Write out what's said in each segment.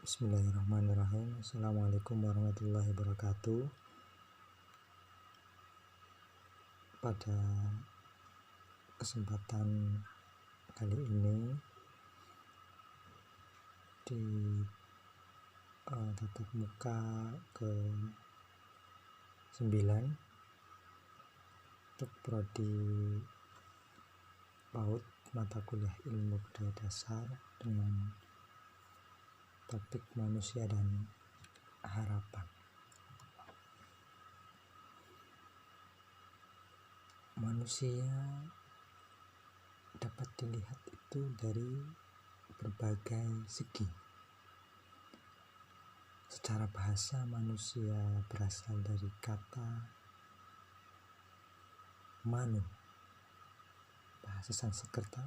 Bismillahirrahmanirrahim. Assalamualaikum warahmatullahi wabarakatuh. Pada kesempatan kali ini di tatap muka ke 9 untuk prodi PAUD mata kuliah ilmu budaya dasar dengan topik manusia dan harapan. Manusia dapat dilihat itu dari berbagai segi. Secara bahasa, manusia berasal dari kata manu, bahasa Sanskerta,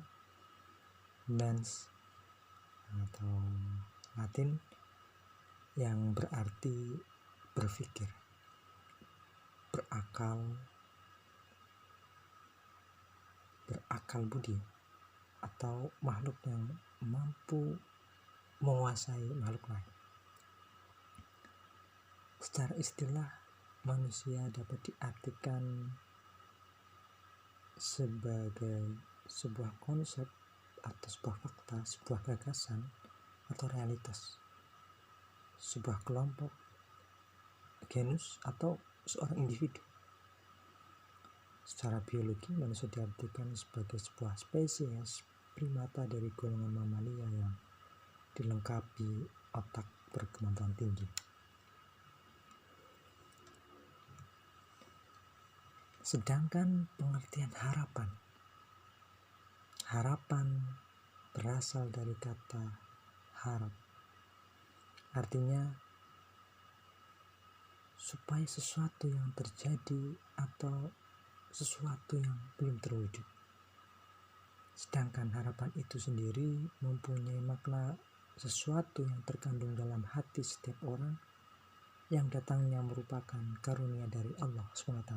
mens atau Latin yang berarti berpikir, berakal budi, atau makhluk yang mampu menguasai makhluk lain. Secara istilah, manusia dapat diartikan sebagai sebuah konsep atau sebuah fakta, sebuah gagasan atau realitas, sebuah kelompok, genus, atau seorang individu. Secara biologi, manusia diartikan sebagai sebuah spesies primata dari golongan mamalia yang dilengkapi otak berkemampuan tinggi. Sedangkan pengertian harapan berasal dari kata harap. Artinya supaya sesuatu yang terjadi atau sesuatu yang belum terwujud. Sedangkan harapan itu sendiri mempunyai makna sesuatu yang terkandung dalam hati setiap orang yang datangnya merupakan karunia dari Allah SWT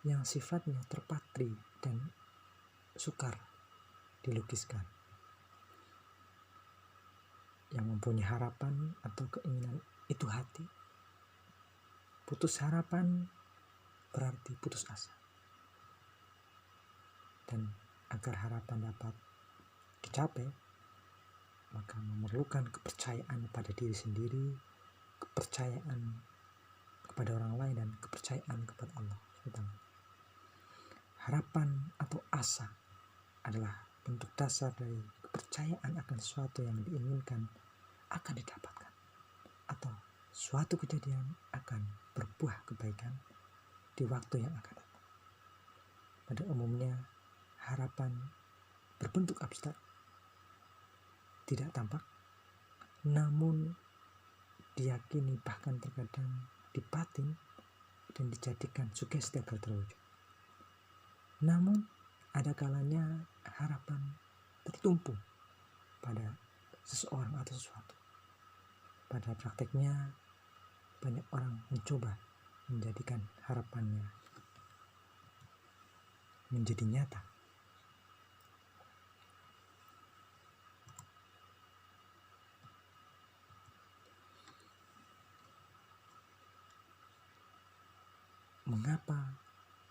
yang sifatnya terpatri dan sukar dilukiskan. Yang mempunyai harapan atau keinginan itu hati. Putus harapan berarti putus asa. Dan agar harapan dapat dicapai, maka memerlukan kepercayaan pada diri sendiri, kepercayaan kepada orang lain, dan kepercayaan kepada Allah. Harapan atau asa adalah bentuk dasar dari kepercayaan akan sesuatu yang diinginkan akan didapatkan, atau suatu kejadian akan berbuah kebaikan di waktu yang akan datang. Pada umumnya, harapan berbentuk abstrak, tidak tampak, namun diyakini bahkan terkadang dibatin dan dijadikan sugesti agar terwujud. Namun ada kalanya harapan tertumpu pada seseorang atau sesuatu. Pada prakteknya, banyak orang mencoba menjadikan harapannya menjadi nyata. Mengapa?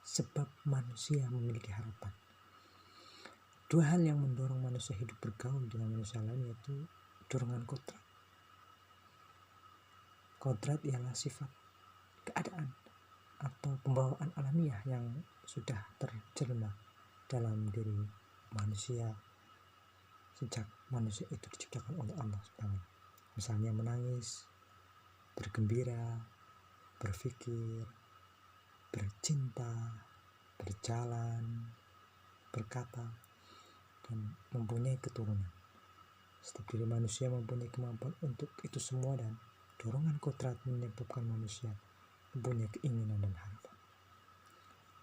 Sebab manusia memiliki harapan. Dua hal yang mendorong manusia hidup bergaul dengan manusia lain, yaitu dorongan kodrat. Kodrat ialah sifat keadaan atau pembawaan alamiah yang sudah terjelma dalam diri manusia sejak manusia itu diciptakan oleh Allah SWT. Misalnya menangis, bergembira, berpikir, bercinta, berjalan, berkata, dan mempunyai keturunan. Setiap diri manusia mempunyai kemampuan untuk itu semua, dan dorongan kodrat menyebabkan manusia mempunyai keinginan dan harapan.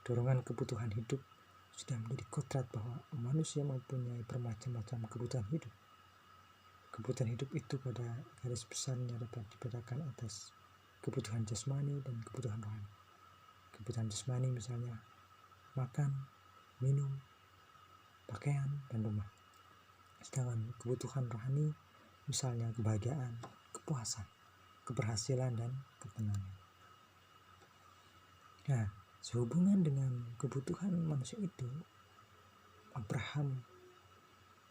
Dorongan kebutuhan hidup sudah menjadi kodrat bahwa manusia mempunyai bermacam-macam kebutuhan hidup. Kebutuhan hidup itu pada garis besarnya dapat dibedakan atas kebutuhan jasmani dan kebutuhan rohani. Kebutuhan jasmani misalnya makan, minum, pakaian, dan rumah. Sedangkan kebutuhan rohani misalnya kebahagiaan, kepuasan, keberhasilan, dan ketenangan. Nah, sehubungan dengan kebutuhan manusia itu, Abraham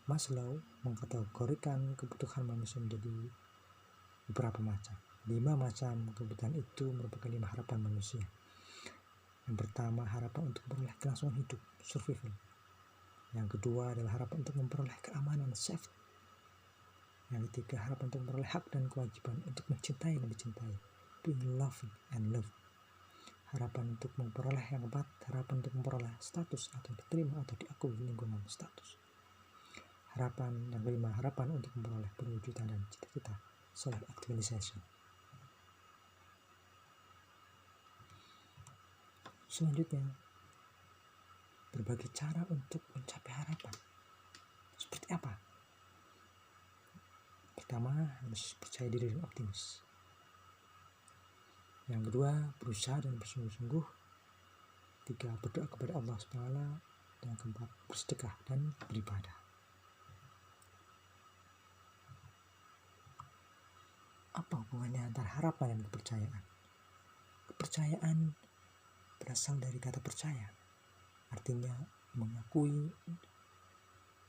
Maslow mengkategorikan kebutuhan manusia menjadi beberapa macam. 5 macam kebutuhan itu merupakan 5 harapan manusia. Yang pertama, harapan untuk memperoleh kelangsungan hidup, survival. Yang kedua adalah harapan untuk memperoleh keamanan, safety. Yang ketiga, harapan untuk memperoleh hak dan kewajiban untuk mencintai dan dicintai, being loved and loved. Harapan untuk memperoleh yang keempat, harapan untuk memperoleh status atau diterima atau diakui di lingkungan status. Harapan yang kelima, harapan untuk memperoleh perwujudan dan cita-cita, self-actualization. Selanjutnya, berbagai cara untuk mencapai harapan. Seperti apa? Pertama, harus percaya diri dan optimis. Yang kedua, berusaha dan bersungguh-sungguh. 3, berdoa kepada Allah SWT. Yang keempat, bersedekah dan beribadah. Apa hubungannya antara harapan dan kepercayaan? Kepercayaan berasal dari kata percaya, artinya mengakui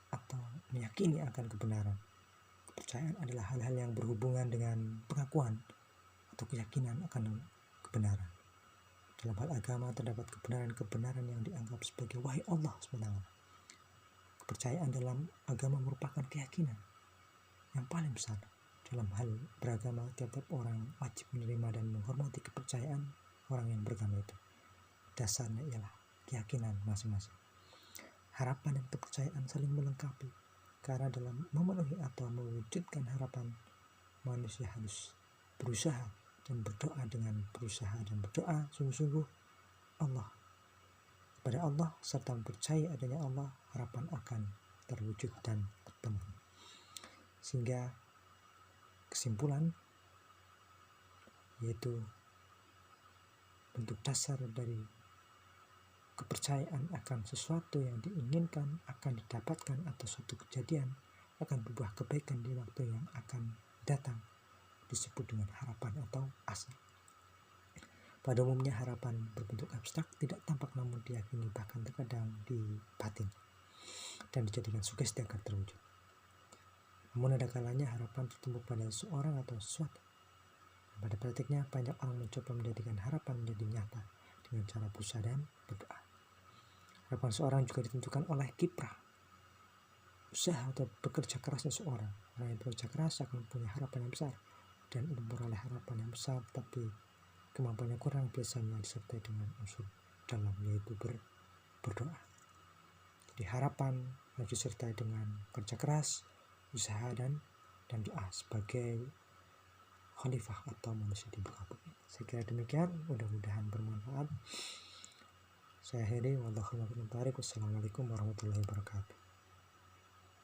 atau meyakini akan kebenaran. Kepercayaan adalah hal-hal yang berhubungan dengan pengakuan atau keyakinan akan kebenaran. Dalam hal agama terdapat kebenaran-kebenaran yang dianggap sebagai wahyu Allah SWT. Kepercayaan dalam agama merupakan keyakinan yang paling besar. Dalam hal beragama, tiap-tiap orang wajib menerima dan menghormati kepercayaan orang yang beragama itu. Dasarnya ialah keyakinan masing-masing. Harapan dan kepercayaan saling melengkapi, karena dalam memenuhi atau mewujudkan harapan, manusia harus berusaha dan berdoa. Dengan berusaha dan berdoa sungguh-sungguh kepada Allah serta percaya adanya Allah, harapan akan terwujud dan terpenuhi. Sehingga kesimpulan yaitu bentuk dasar dari kepercayaan akan sesuatu yang diinginkan akan didapatkan atau suatu kejadian akan berbuah kebaikan di waktu yang akan datang disebut dengan harapan atau asa. Pada umumnya harapan berbentuk abstrak, tidak tampak namun diyakini, bahkan terkadang dibatin dan dijadikan sugesti agar terwujud. Namun ada kalanya harapan tertumpu pada seorang atau sesuatu. Pada praktiknya banyak orang mencoba menjadikan harapan menjadi nyata dengan cara berusaha dan berdoa. Harapan seorang juga ditentukan oleh kiprah, usaha atau bekerja kerasnya seorang. Orang yang bekerja keras akan punya harapan yang besar, dan untuk memperoleh harapan yang besar tapi kemampuannya kurang biasanya disertai dengan unsur dalam, yaitu berdoa. Jadi harapan harus disertai dengan kerja keras, usaha dan doa sebagai khalifah atau manusia di muka bumi. Saya kira demikian, mudah-mudahan bermanfaat. Saya akhiri, wassalamualaikum warahmatullahi wabarakatuh.